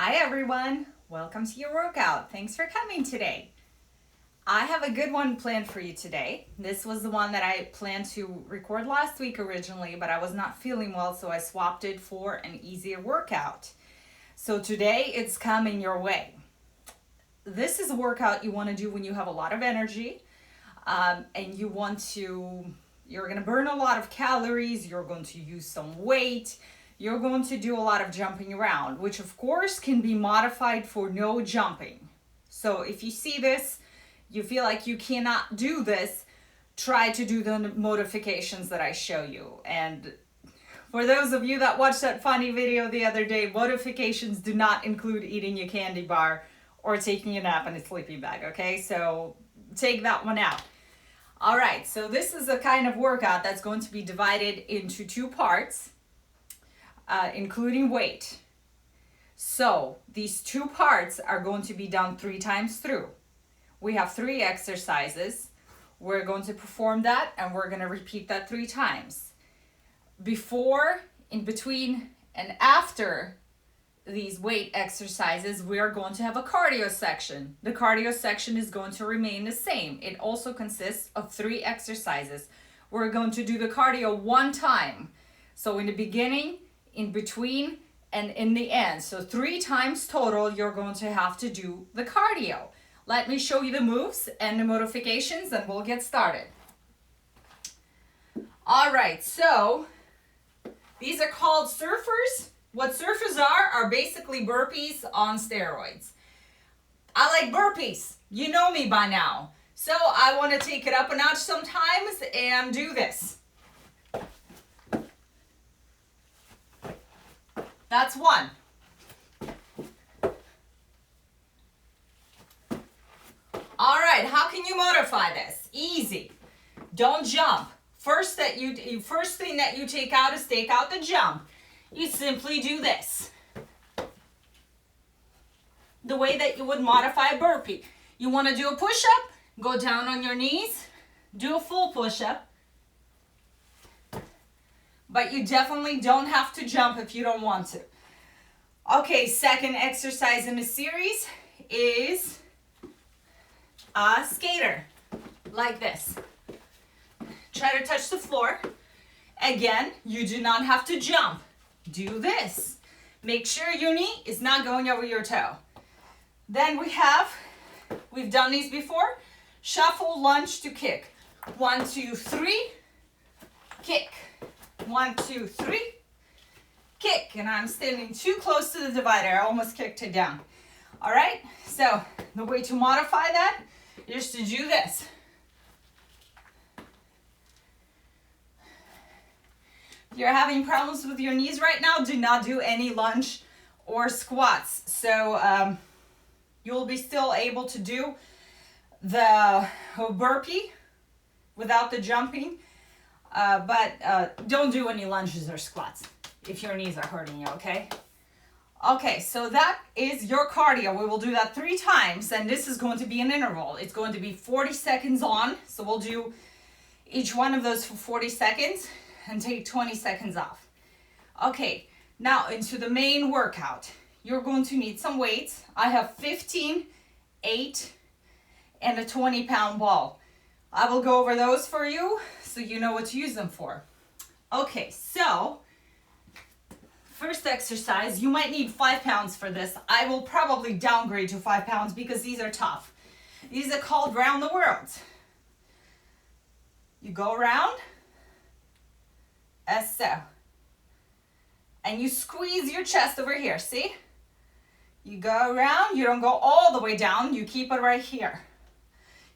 Hi everyone, welcome to your workout. Thanks for coming today. I have a good one planned for you today. This was the one that I planned to record last week originally, but I was not feeling well, so I swapped it for an easier workout. So today it's coming your way. This is a workout you want to do when you have a lot of energy and you're going to burn a lot of calories, you're going to use some weight, you're going to do a lot of jumping around, which of course can be modified for no jumping. So if you see this, you feel like you cannot do this, try to do the modifications that I show you. And for those of you that watched that funny video the other day, modifications do not include eating a candy bar or taking a nap in a sleeping bag, okay? So take that one out. All right, so this is a kind of workout that's going to be divided into two parts, including weight. So these two parts are going to be done 3 times through. We have 3 exercises. We're going to perform that and we're going to repeat that 3 times. Before, in between, and after these weight exercises, we are going to have a cardio section. The cardio section is going to remain the same. It also consists of 3 exercises. We're going to do the cardio 1 time. So in the beginning, in between, and in the end. So 3 times total, you're going to have to do the cardio. Let me show you the moves and the modifications and we'll get started. All right, so these are called surfers. What surfers are basically burpees on steroids. I like burpees. You know me by now. So I want to take it up a notch sometimes and do this. That's 1. All right, how can you modify this? Easy. Don't jump. First thing that you take out is take out the jump. You simply do this. The way that you would modify a burpee. You want to do a push-up? Go down on your knees. Do a full push-up. But you definitely don't have to jump if you don't want to. Okay, second exercise in the series is a skater, like this. Try to touch the floor. Again, you do not have to jump. Do this. Make sure your knee is not going over your toe. Then we've done these before, shuffle, lunge to kick. 1, 2, 3, kick. 1, 2, 3, kick. And I'm standing too close to the divider. I almost kicked it down. All right, so the way to modify that is to do this. If you're having problems with your knees right now, do not do any lunge or squats. So you'll be still able to do the burpee without the jumping. But don't do any lunges or squats if your knees are hurting you, okay? Okay, so that is your cardio. We will do that 3 times, and this is going to be an interval. It's going to be 40 seconds on, so we'll do each one of those for 40 seconds and take 20 seconds off. Okay, now into the main workout. You're going to need some weights. I have 15, 8, and a 20-pound ball. I will go over those for you so you know what to use them for. Okay, so first exercise, you might need 5 pounds for this. I will probably downgrade to 5 pounds because these are tough. These are called round the world. You go around, as so. And you squeeze your chest over here, see? You go around, you don't go all the way down, you keep it right here.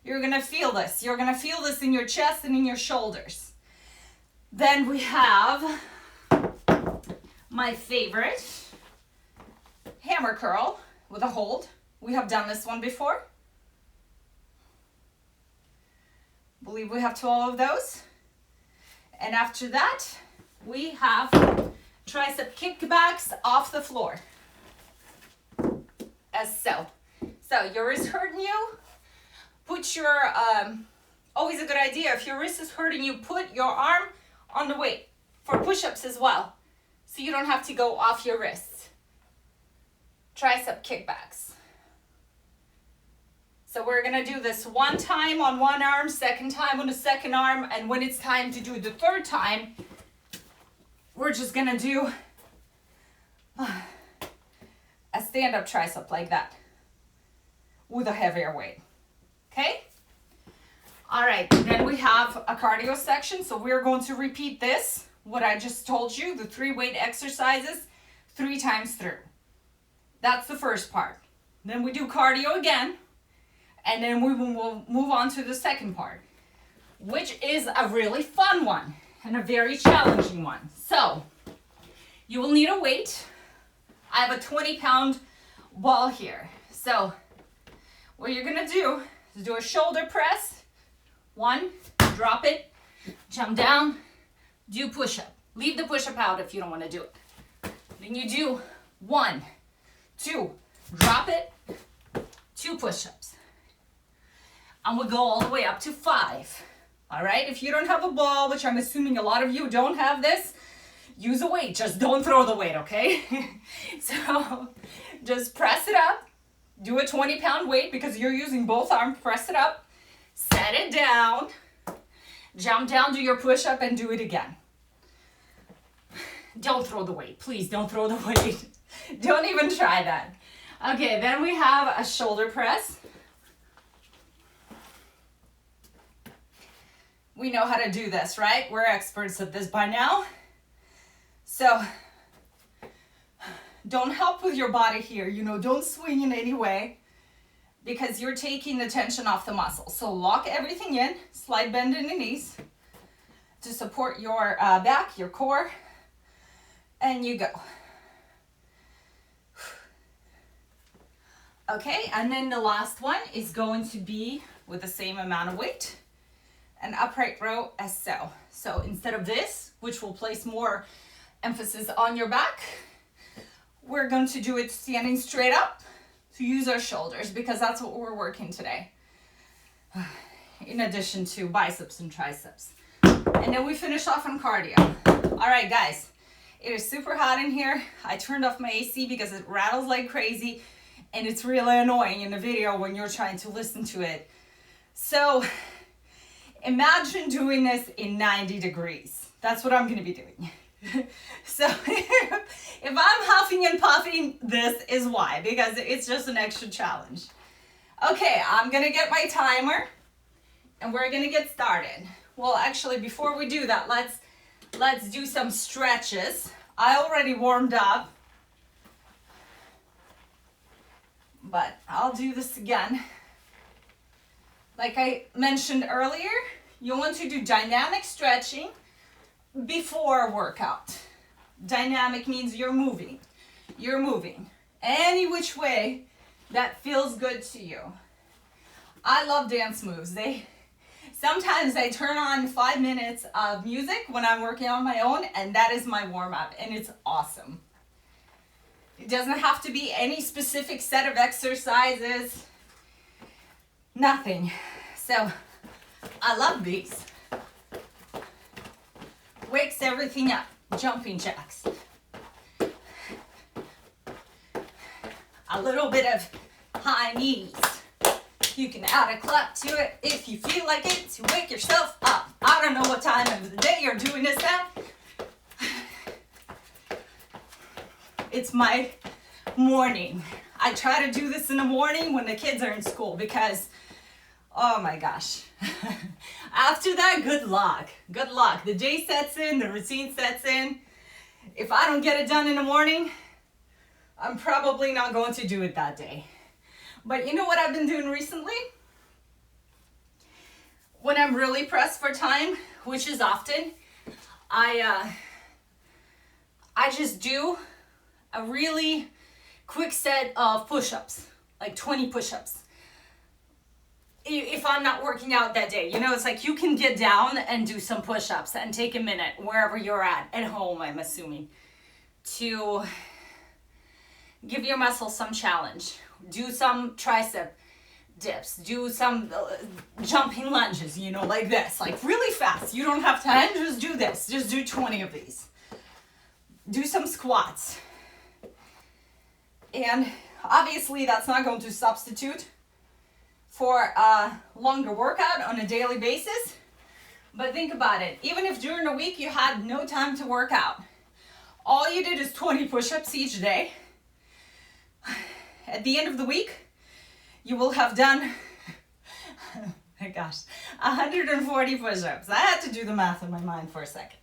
You're gonna feel this. You're gonna feel this in your chest and in your shoulders. Then we have my favorite, hammer curl with a hold. We have done this one before. I believe we have 12 of those. And after that, we have tricep kickbacks off the floor. As so. So your wrist hurting you, put your, always a good idea, if your wrist is hurting you, put your arm on the weight for push-ups as well, so you don't have to go off your wrists. tricep kickbacks. So we're gonna do this one time on one arm, second time on the second arm, and when it's time to do the third time, we're just gonna do a stand-up tricep like that with a heavier weight, okay? All right, then we have a cardio section. So we're going to repeat this, what I just told you, the 3 weight exercises 3 times through. That's the first part. Then we do cardio again, and then we will move on to the second part, which is a really fun one and a very challenging one. So you will need a weight. I have a 20-pound ball here. So what you're gonna do is do a shoulder press. 1, drop it, jump down, do push-up. Leave the push-up out if you don't want to do it. Then you do 1, 2, drop it, 2 push-ups. And we'll go all the way up to 5. All right, if you don't have a ball, which I'm assuming a lot of you don't have this, use a weight, just don't throw the weight, okay? So just press it up, do a 20-pound weight because you're using both arms, press it up, set it down, jump down, do your push-up, and do it again. Don't throw the weight, please don't throw the weight. Don't even try that. Okay, then we have a shoulder press. We know how to do this, right? We're experts at this by now. So don't help with your body here, don't swing in any way because you're taking the tension off the muscle. So lock everything in, slight bend in the knees to support your back, your core, and you go. Okay, and then the last one is going to be with the same amount of weight, an upright row as so. So instead of this, which will place more emphasis on your back, we're going to do it standing straight up to use our shoulders because that's what we're working today, in addition to biceps and triceps. And then we finish off on cardio. All right, guys, it is super hot in here. I turned off my AC because it rattles like crazy and it's really annoying in the video when you're trying to listen to it. So imagine doing this in 90 degrees. That's what I'm gonna be doing. So if I'm huffing and puffing, this is why, because it's just an extra challenge. Okay, I'm gonna get my timer and we're gonna get started. Well, actually, before we do that, let's do some stretches. I already warmed up, but I'll do this again. Like I mentioned earlier, you want to do dynamic stretching before a workout. Dynamic means you're moving. You're moving any which way that feels good to you. I love dance moves. Sometimes I turn on 5 minutes of music when I'm working on my own, and that is my warm-up, and it's awesome. It doesn't have to be any specific set of exercises. Nothing. So I love these. Wakes everything up. Jumping jacks. A little bit of high knees. You can add a clap to it if you feel like it to wake yourself up. I don't know what time of the day you're doing this at. It's my morning. I try to do this in the morning when the kids are in school because, oh my gosh. After that, good luck. Good luck. The day sets in, the routine sets in. If I don't get it done in the morning, I'm probably not going to do it that day. But you know what I've been doing recently? When I'm really pressed for time, which is often, I just do a really quick set of push-ups, like 20 push-ups. If I'm not working out that day, it's like you can get down and do some push-ups and take a minute wherever you're at home, I'm assuming, to give your muscles some challenge. Do some tricep dips, do some jumping lunges, like this, like really fast. You don't have time, just do this. Just do 20 of these. Do some squats. And Obviously, that's not going to substitute for a longer workout on a daily basis. But think about it. Even if during a week you had no time to work out, all you did is 20 push-ups each day. At the end of the week, you will have done, oh my gosh, 140 push-ups. I had to do the math in my mind for a second.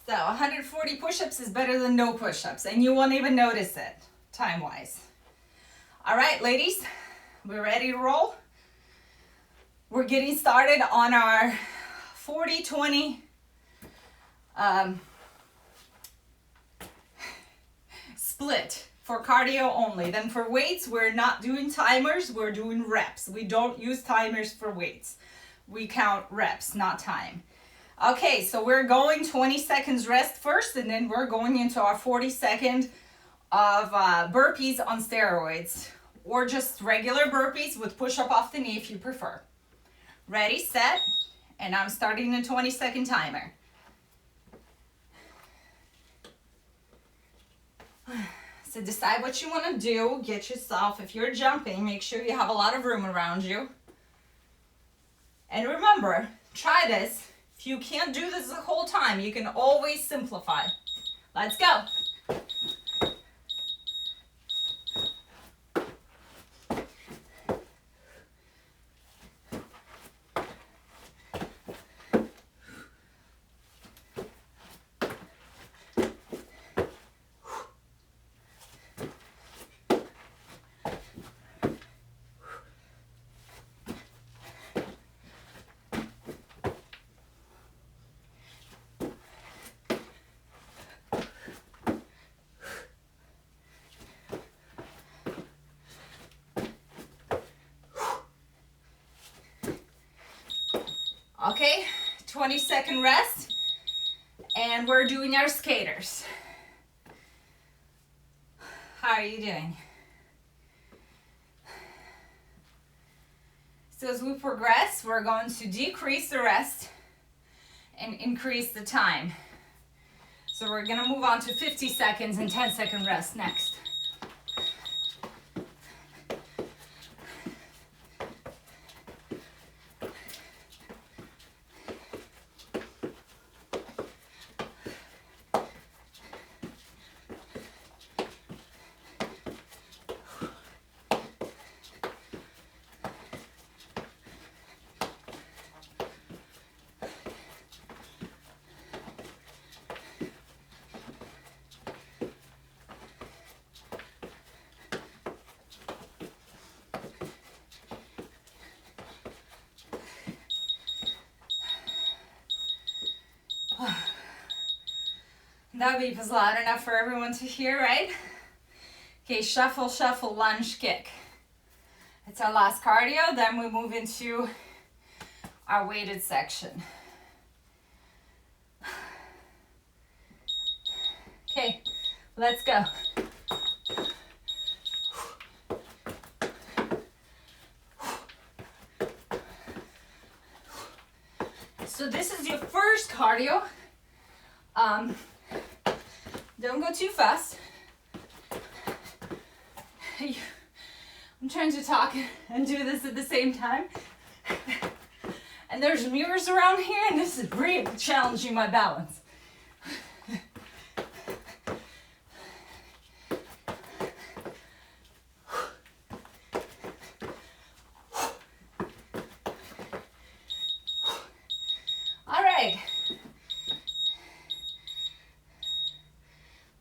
So 140 push-ups is better than no push-ups, and you won't even notice it, time-wise. All right, ladies, we're ready to roll. We're getting started on our 40-20 split for cardio only. Then for weights, we're not doing timers, we're doing reps. We don't use timers for weights. We count reps, not time. Okay, so we're going 20 seconds rest first, and then we're going into our 40-second of burpees on steroids, or just regular burpees with push-up off the knee if you prefer. Ready, set, and I'm starting a 20-second timer. So decide what you want to do. Get yourself, if you're jumping, make sure you have a lot of room around you. And remember, try this. If you can't do this the whole time, you can always simplify. Let's go. Okay, 20-second rest, and we're doing our skaters. How are you doing? So as we progress, we're going to decrease the rest and increase the time. So we're gonna move on to 50 seconds and 10-second rest next. That beep is loud enough for everyone to hear, right? Okay, shuffle, shuffle, lunge, kick. It's our last cardio, then we move into our weighted section. Okay, let's go. So this is your first cardio. Don't go too fast. I'm trying to talk and do this at the same time. And there's mirrors around here, and this is really challenging my balance. All right.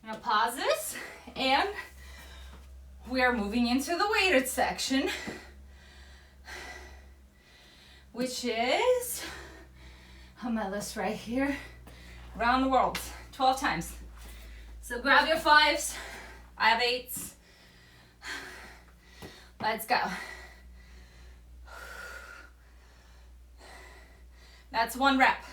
I'm gonna pause this, and we are moving into the weighted section, which is on my list right here, around the world, 12 times. So grab your 5s, I have 8s. Let's go. That's 1 rep.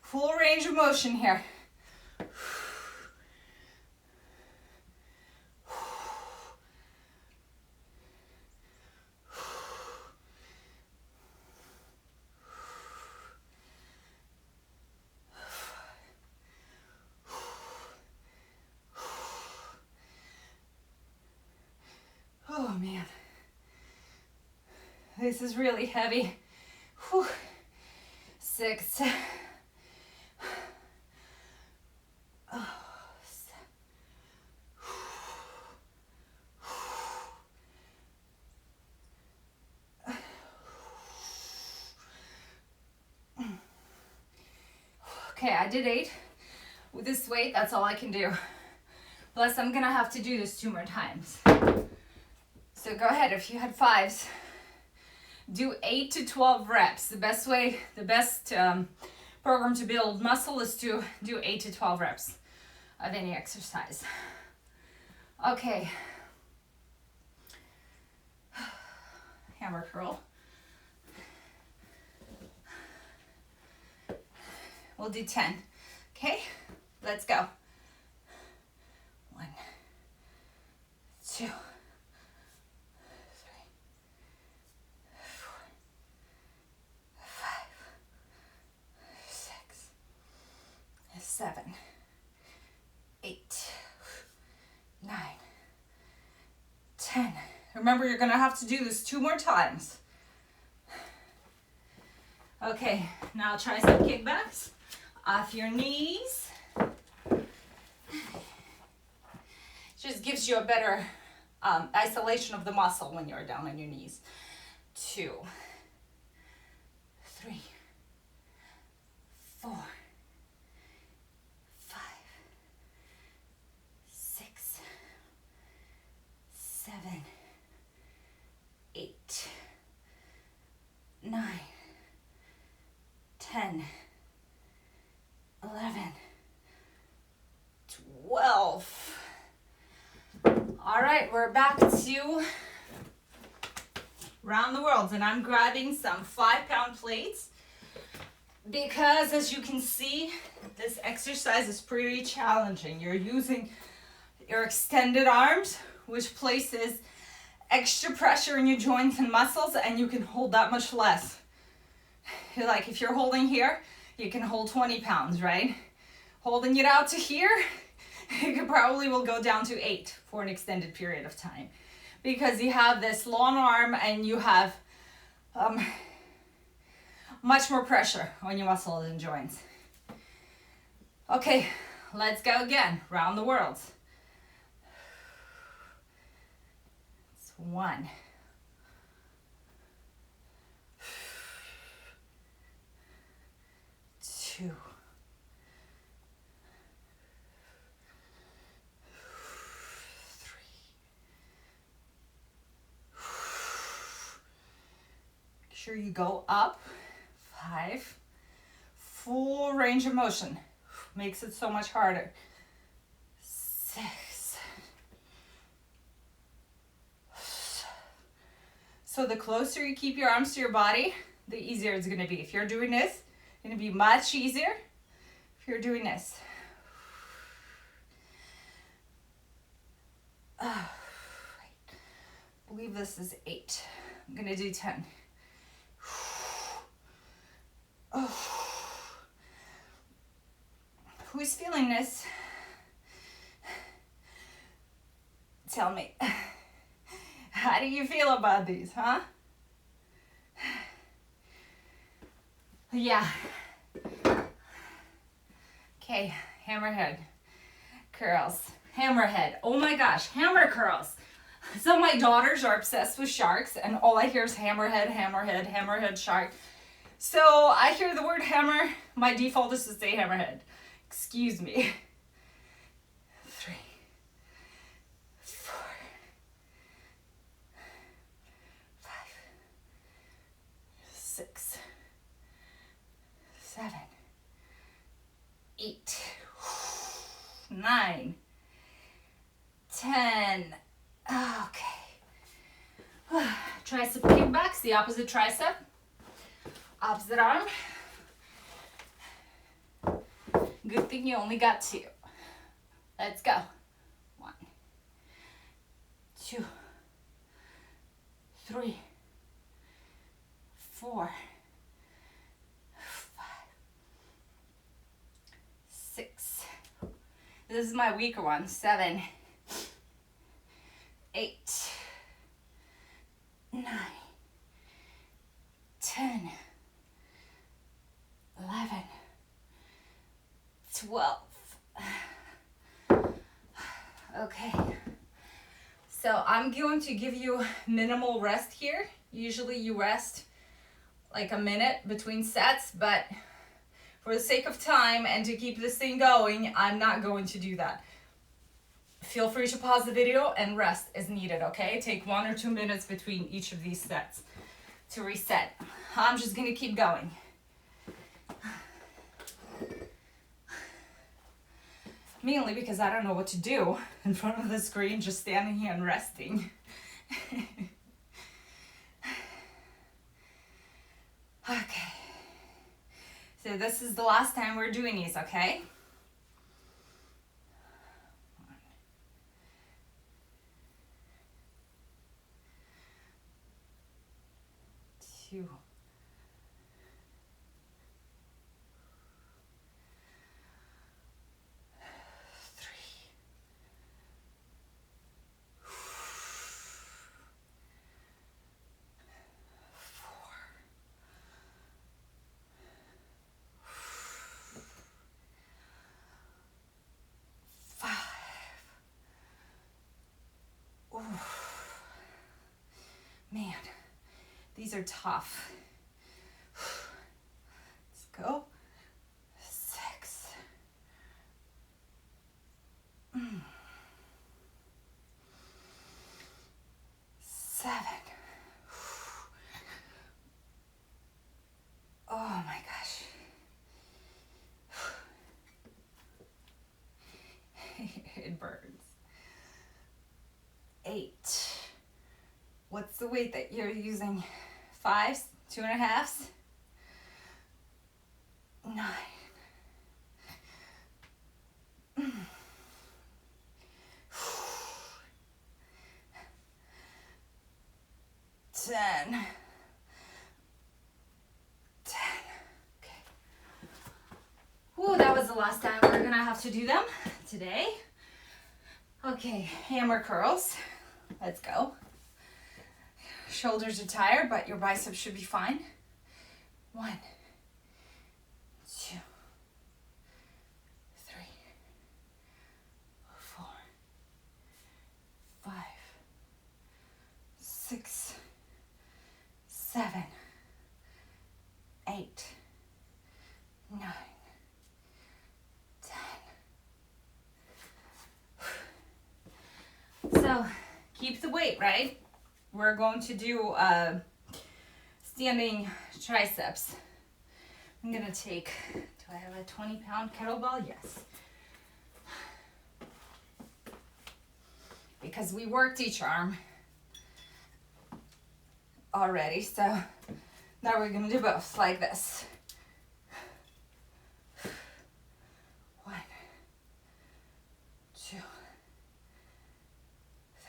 Full range of motion here. man. This is really heavy. Whew. 6. Oh, 7. Okay, I did 8. With this weight, that's all I can do. Plus, I'm gonna have to do this 2 more times. So go ahead, if you had 5s, do 8 to 12 reps. The best program to build muscle is to do 8 to 12 reps of any exercise. Okay. Hammer curl. We'll do 10. Okay, let's go. 1, 2, 3, 4, 5, 6, 7, 8, 9, 10. Remember, you're gonna have to do this 2 more times. Okay, now try some kickbacks off your knees. Just gives you a better isolation of the muscle when you're down on your knees. 2, 3, 4, 5, 6, 7, 8, 9, 10, 11, 12. All right, we're back to round the world, and I'm grabbing some 5-pound plates because, as you can see, this exercise is pretty challenging. You're using your extended arms, which places extra pressure in your joints and muscles, and you can hold that much less. Like if you're holding here, you can hold 20 pounds, right? Holding it out to here, it probably will go down to 8 for an extended period of time because you have this long arm and you have much more pressure on your muscles and joints. Okay, let's go again. Round the world. It's 1. 2. 3. Make sure you go up. 5. Full range of motion. Makes it so much harder. 6. So the closer you keep your arms to your body, the easier it's going to be. If you're doing this, it's going to be much easier if you're doing this. I believe this is 8. I'm going to do 10. Who's feeling this? Tell me. How do you feel about these, huh? Yeah. Okay, hammerhead curls. Hammerhead. Oh my gosh, hammer curls. So my daughters are obsessed with sharks and all I hear is hammerhead, hammerhead, hammerhead, shark. So I hear the word hammer, my default is to say hammerhead. Excuse me. 3, 4, 5, 6, 7, 8, 9, 10. Okay. Tricep kickbacks, the opposite tricep. Opposite arm. Good thing you only got 2. Let's go. 1, 2, 3, 4, 5, 6. This is my weaker one. 7, 8, So I'm going to give you minimal rest here. Usually you rest like a minute between sets, but for the sake of time and to keep this thing going, I'm not going to do that. Feel free to pause the video and rest as needed, okay? Take 1 or 2 minutes between each of these sets to reset. I'm just gonna keep going. Mainly because I don't know what to do in front of the screen, just standing here and resting. Okay. So this is the last time we're doing these, okay? 2. 3. 4. 5. Ooh. Man, these are tough. Let's go. 6. 7. Oh my gosh. It burns. 8. What's the weight that you're using? 5s? 2.5s? 9. 10. 10. Okay. Ooh, that was the last time we're gonna have to do them today. Okay, hammer curls. Let's go. Shoulders are tired, but your biceps should be fine. 1, 2, 3, 4, 5, 6, 7, 8, 9, 10. So keep the weight, right? We're going to do standing triceps. I'm gonna take, do I have a 20-pound kettlebell? Yes. Because we worked each arm already, so now we're gonna do both like this. 1, 2,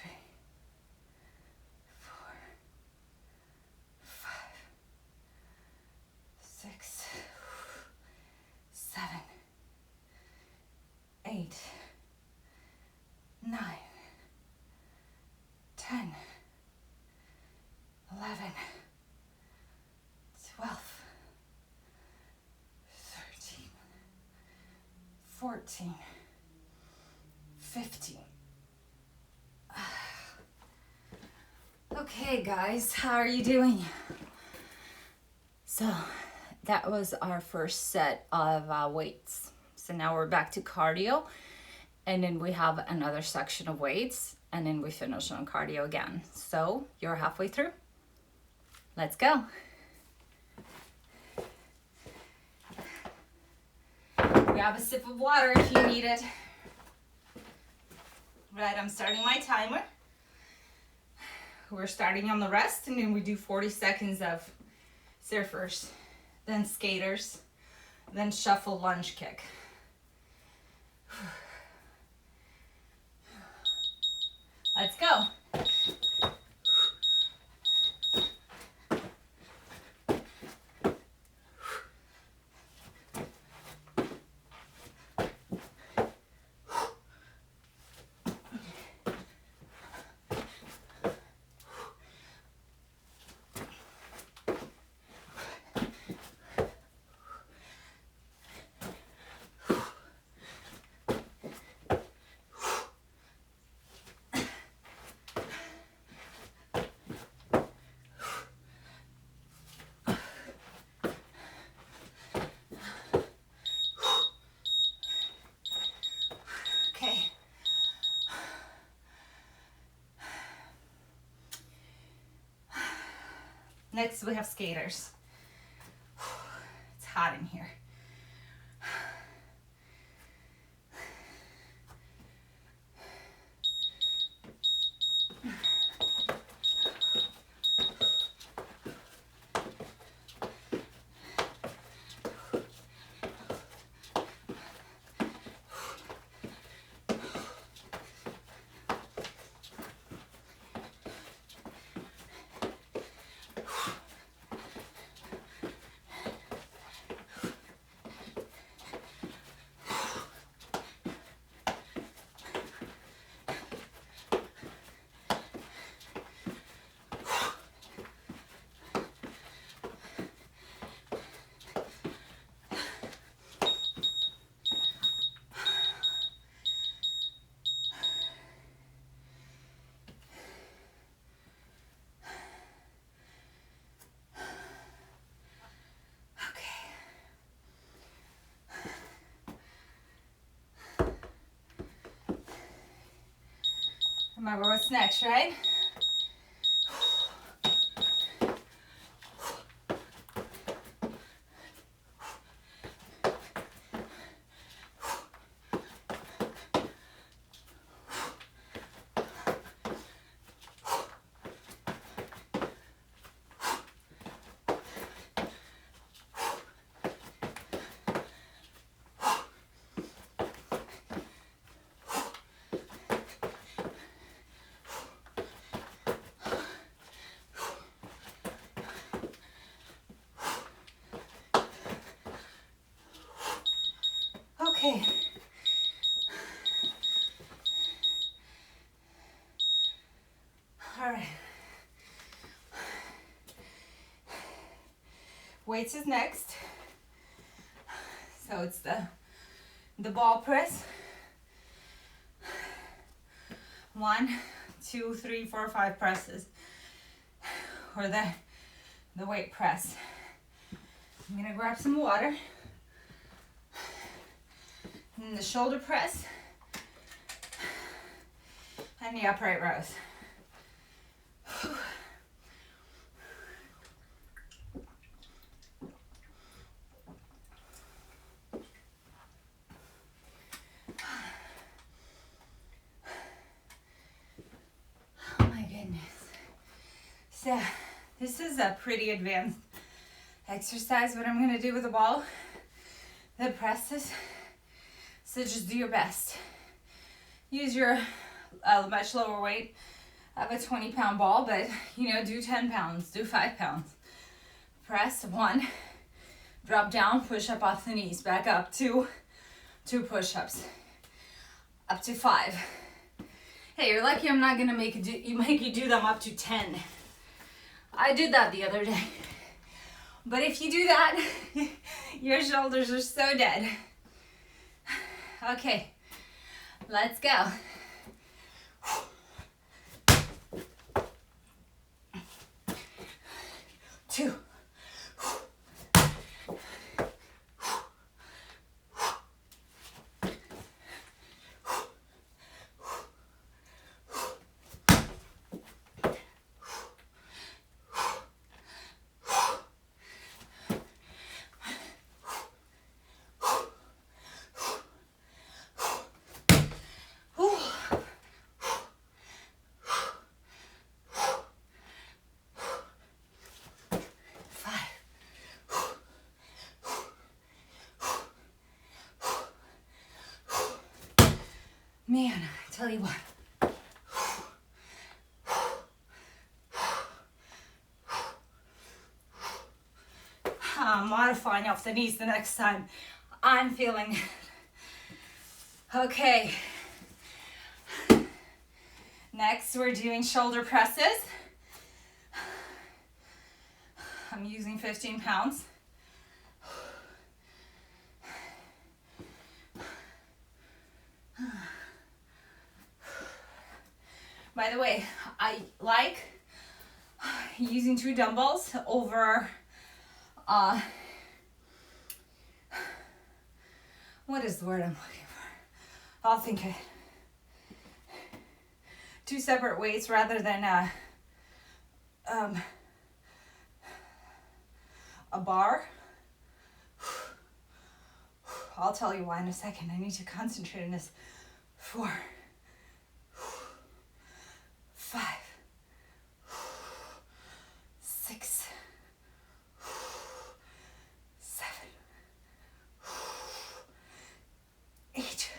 3, 4, 5, 6, 7, 8, 9, 10, 11, 12, 13, 14, 15. Okay, guys, how are you doing? So that was our first set of weights. So now we're back to cardio, and then we have another section of weights, and then we finish on cardio again. So you're halfway through. Let's go. Grab a sip of water if you need it. Right, I'm starting my timer. We're starting on the rest, and then we do 40 seconds of surfers, then skaters, then shuffle lunge kick. Let's go. Next we have skaters. It's hot in here. Remember what's next, right? Okay. All right. Weights is next. So it's the ball press. 1, 2, 3, 4, 5 presses. Or the weight press. I'm gonna grab some water. And the shoulder press. And the upright rows. Oh my goodness. So this is a pretty advanced exercise, what I'm gonna do with the ball, the presses. So just do your best. Use your much lower weight of a 20-pound ball, but do 10 pounds, do 5 pounds. Press 1, drop down, push up off the knees, back up 2 push-ups, up to 5. Hey, you're lucky I'm not gonna make you do them up to 10. I did that the other day. But if you do that, your shoulders are so dead. Okay, let's go. 2. Man, I tell you what. I'm modifying off the knees the next time. I'm feeling it. Okay. Next, we're doing shoulder presses. I'm using 15 pounds. By the way, I like using 2 dumbbells over, what is the word I'm looking for? I'll think of it. 2 separate weights rather than a bar. I'll tell you why in a second. I need to concentrate on this. 4, 5, 6, 7, 8,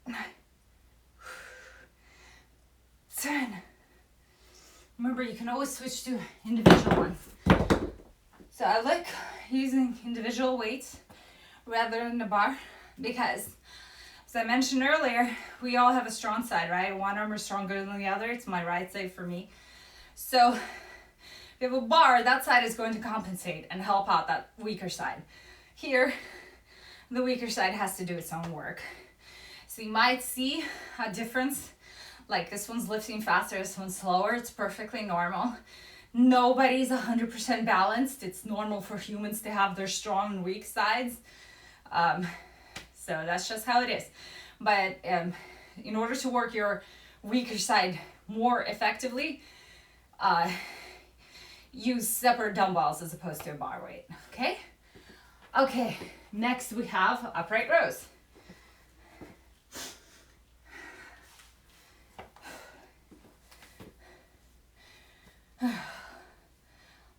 9, 10. Remember, you can always switch to individual ones. So I like using individual weights rather than the bar because, as I mentioned earlier, we all have a strong side, right? One arm is stronger than the other. It's my right side for me. So if you have a bar, that side is going to compensate and help out that weaker side. Here, the weaker side has to do its own work. So you might see a difference, like this one's lifting faster, this one's slower. It's perfectly normal. Nobody's 100% balanced. It's normal for humans to have their strong and weak sides. So that's just how it is. But in order to work your weaker side more effectively, use separate dumbbells as opposed to a bar weight, okay? Okay, next we have upright rows.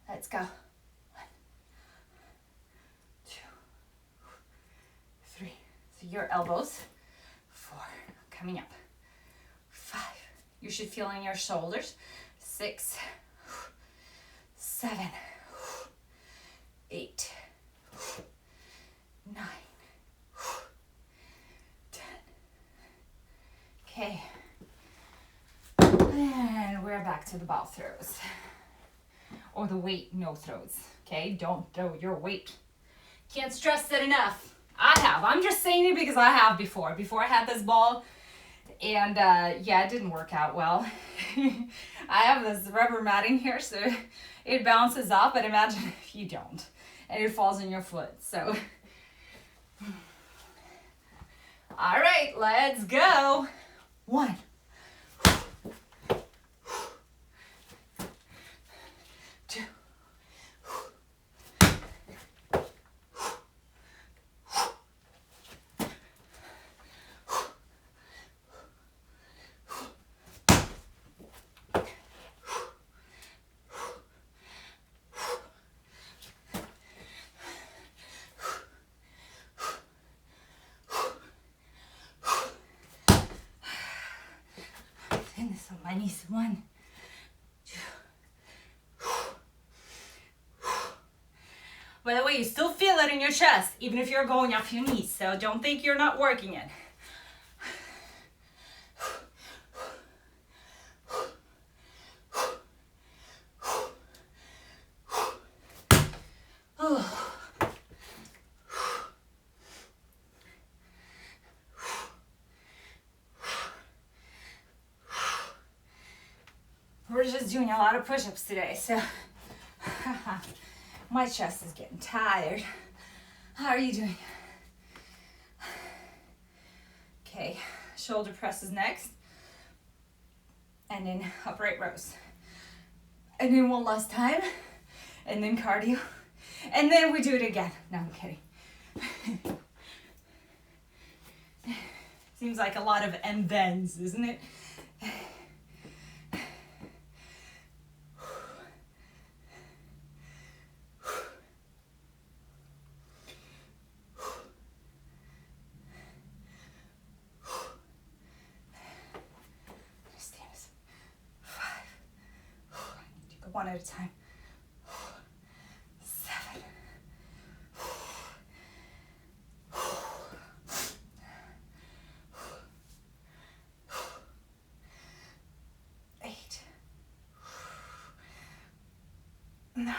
Let's go. 1, 2, 3. So your elbows. 4. Coming up. 5. You should feel in your shoulders. 6, 7, 8, 9, 10. Okay. And we're back to the ball throws. Or the weight no throws. Okay, don't throw your weight. Can't stress that enough. I'm just saying it because I have before I had this ball, and yeah, it didn't work out well. I have this rubber matting here, so it bounces up, but imagine if you don't and it falls on your foot. So all right, let's go. 1, 2, 1, 2. By the way, you still feel it in your chest, even if you're going off your knees, so don't think you're not working it. We're just doing a lot of push-ups today, so my chest is getting tired. How are you doing? Okay, shoulder presses next. And then upright rows. And then one last time. And then cardio. And then we do it again. No, I'm kidding. Seems like a lot of and thens, isn't it? One at a time. 7. 8. 9.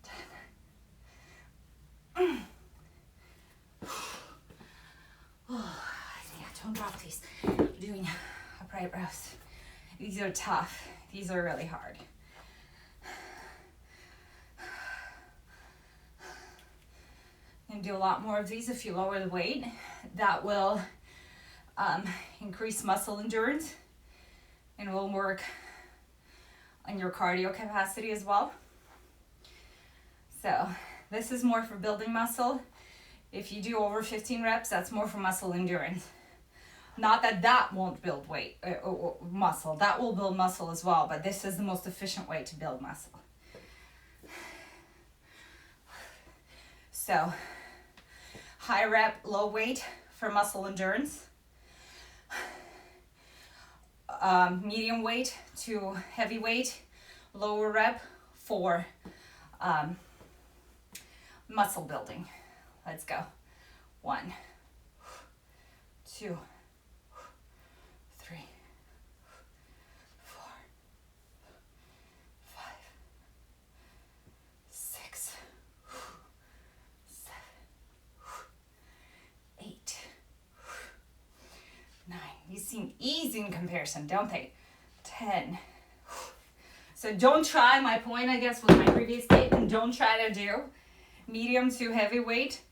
10. Oh, yeah, don't drop these. I'm doing upright rows. These are tough. These are really hard. You can do a lot more of these if you lower the weight. That will increase muscle endurance and will work and your cardio capacity as well. So this is more for building muscle. If you do over 15 reps, that's more for muscle endurance. Not that that won't build muscle. That will build muscle as well, but this is the most efficient way to build muscle. So, high rep, low weight for muscle endurance. Medium weight to heavy weight, lower rep for muscle building. Let's go. 1, 2, 3, 4, 5, 6, 7, 8, 9. These seem easy in comparison, don't they? 10. So don't try, my point I guess with my previous statement, don't try to do medium to heavy weight,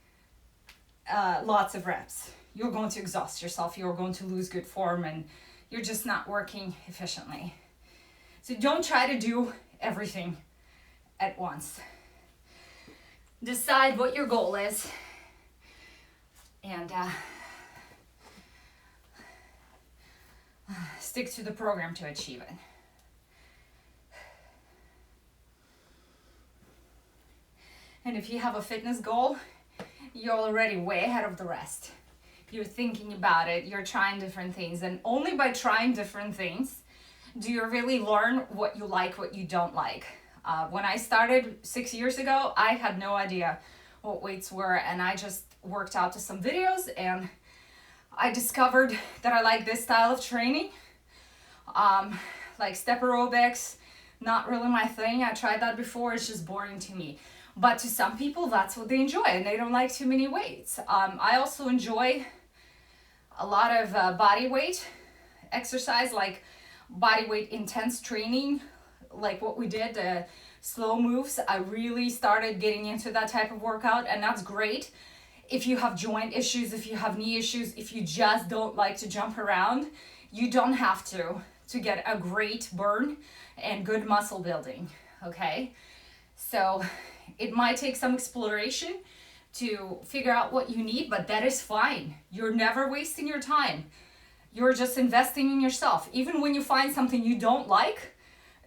lots of reps. You're going to exhaust yourself, you're going to lose good form, and you're just not working efficiently. So don't try to do everything at once. Decide what your goal is, and stick to the program to achieve it. And if you have a fitness goal, you're already way ahead of the rest. You're thinking about it, you're trying different things, and only by trying different things do you really learn what you like, what you don't like. When I started 6 years ago, I had no idea what weights were, and I just worked out to some videos, and I discovered that I like this style of training. Like step aerobics, not really my thing. I tried that before, it's just boring to me. But to some people, that's what they enjoy, and they don't like too many weights. I also enjoy a lot of body weight exercise, like body weight intense training, like what we did, slow moves. I really started getting into that type of workout, and that's great. If you have joint issues, if you have knee issues, if you just don't like to jump around, you don't have to get a great burn and good muscle building, okay? So it might take some exploration to figure out what you need, but that is fine. You're never wasting your time. You're just investing in yourself. Even when you find something you don't like,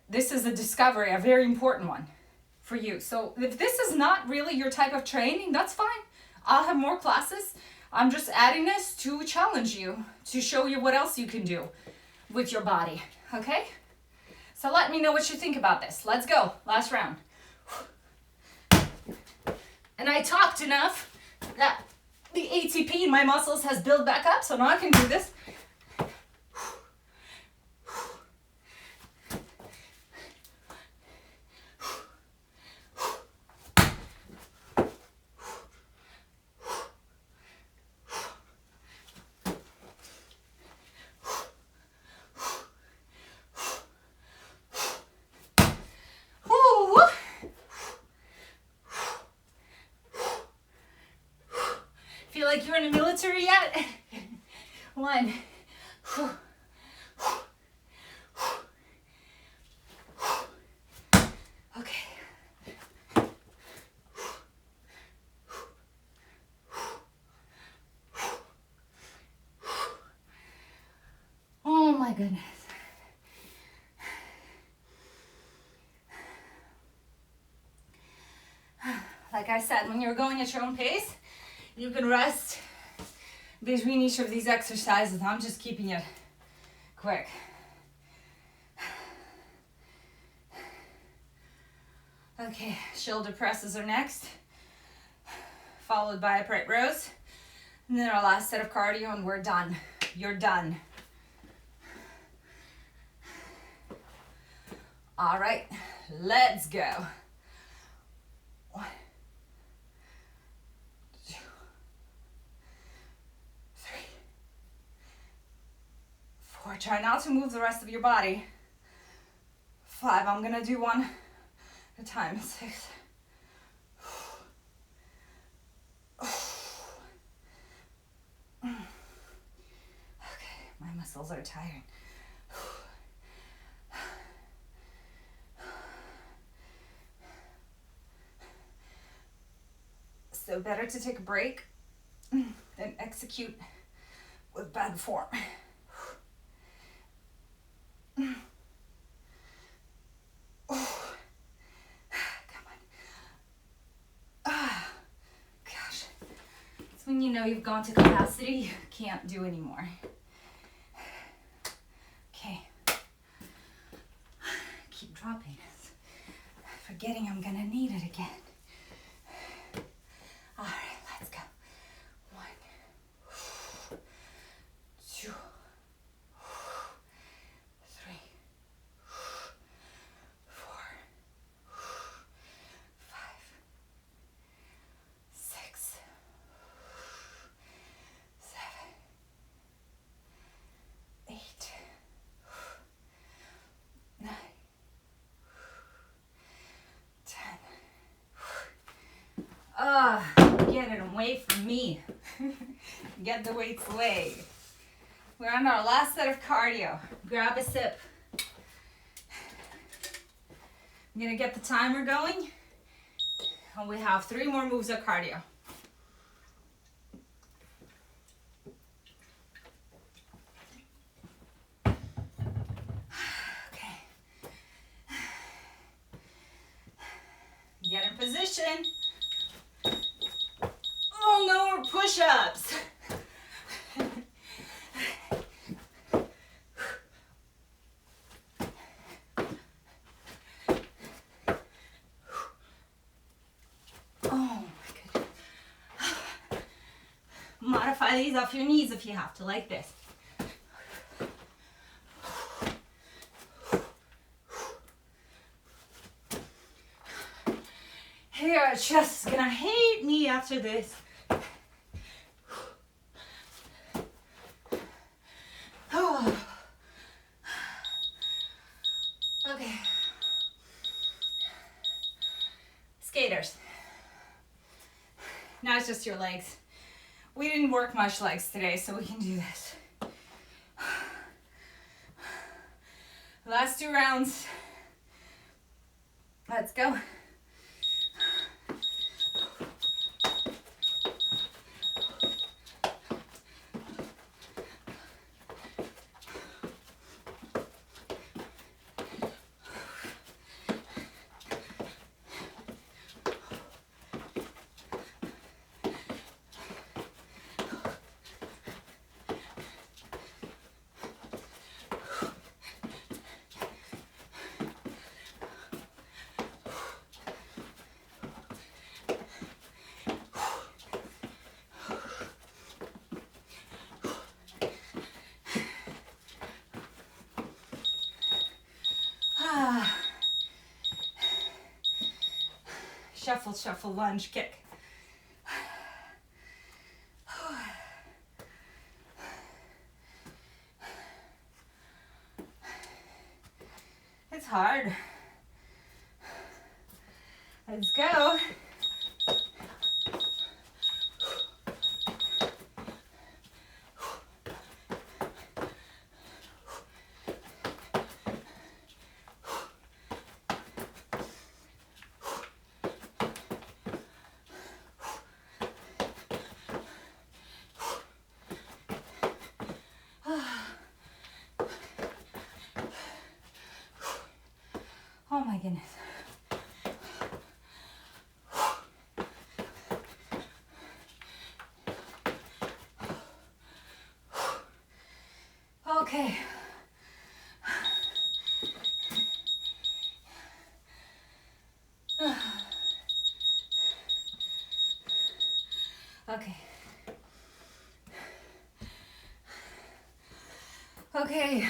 this is a discovery, a very important one for you. So if this is not really your type of training, that's fine. I'll have more classes. I'm just adding this to challenge you, to show you what else you can do with your body, okay? So let me know what you think about this. Let's go, last round. And I talked enough that the ATP in my muscles has built back up, so now I can do this. Feel like you're in the military yet? 1. Okay. Oh my goodness. Like I said, when you're going at your own pace, you can rest between each of these exercises. I'm just keeping it quick. Okay, shoulder presses are next, followed by upright rows. And then our last set of cardio, and we're done. You're done. All right, let's go. 1, 2, 3, 4. Try not to move the rest of your body. 5. I'm gonna do one at a time. 6. Okay, my muscles are tired. So better to take a break than execute with bad form. Come on. Gosh. It's when you know you've gone to capacity, you can't do anymore. Okay. Keep dropping. Forgetting I'm gonna need it again. All right, let's go. 1, 2, 3, 4, 5, 6, 7, 8, 9, 10. Get it away from me. Get the weights away. We're on our last set of cardio. Grab a sip. I'm gonna get the timer going. And we have 3 more moves of cardio. Okay. Get in position. Oh, no more push-ups. Oh my goodness. Modify these off your knees if you have to, like this. Your chest is gonna hate me after this. Oh. Okay. Skaters. Now it's just your legs. We didn't work much legs today, so we can do this. Last 2 rounds. Let's go. Shuffle, shuffle, lunge, kick. It's hard. Let's go. Oh my goodness. Okay. Okay. Okay.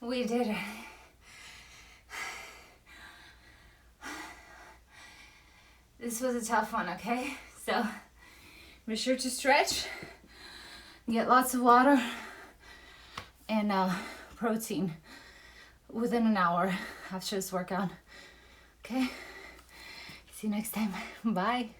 We did it. This was a tough one, okay? So be sure to stretch, get lots of water, and protein within an hour after this workout. Okay? See you next time. Bye.